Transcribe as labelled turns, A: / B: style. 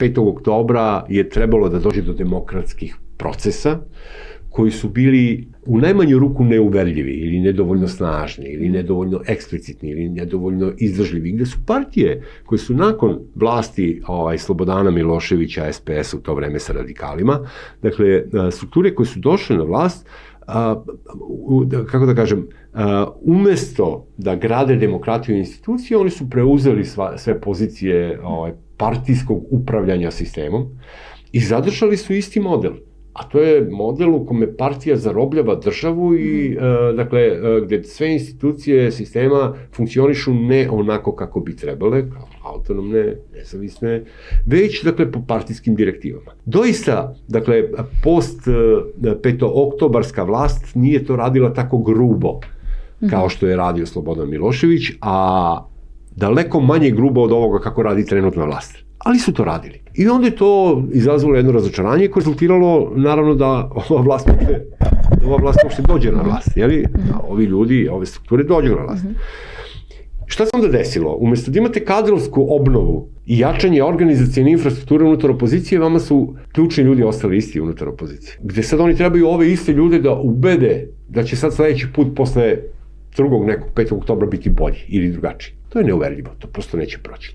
A: 5. oktobra je trebalo da dođe do demokratskih procesa koji su bili u najmanju ruku neuverljivi ili nedovoljno snažni ili nedovoljno eksplicitni ili nedovoljno izdržljivi, gde su partije koje su nakon vlasti Slobodana Miloševića, SPS u to vreme sa radikalima, dakle, strukture koje su došle na vlast, kako da kažem, umesto da grade demokratiju i institucije, oni su preuzeli sve pozicije partijskog upravljanja sistemom i zadržali su isti model. A to je model u kome partija zarobljava državu i, dakle, gde sve institucije sistema funkcionišu ne onako kako bi trebale, kao autonomne, nezavisne, već, dakle, po partijskim direktivama. Doista, dakle, post petooktobarska vlast nije to radila tako grubo kao što je radio Slobodan Milošević, a daleko manje grubo od ovoga kako radi trenutna vlast. Ali su to radili. I onda je to izazvalo jedno razočaranje koje je rezultiralo, naravno, da ova vlast uopšte dođe na vlast. Da ovi ljudi, ove strukture dođu na vlast. Šta se onda desilo? Umesto da imate kadrovsku obnovu i jačanje organizacijne infrastrukture unutar opozicije, vama su ključni ljudi ostali isti unutar opozicije. Gde sad oni trebaju ove iste ljude da ubede da će sad sledeći put posle drugog nekog 5. oktobra biti bolji ili drugačiji. To je neuverljivo, to prosto neće proći.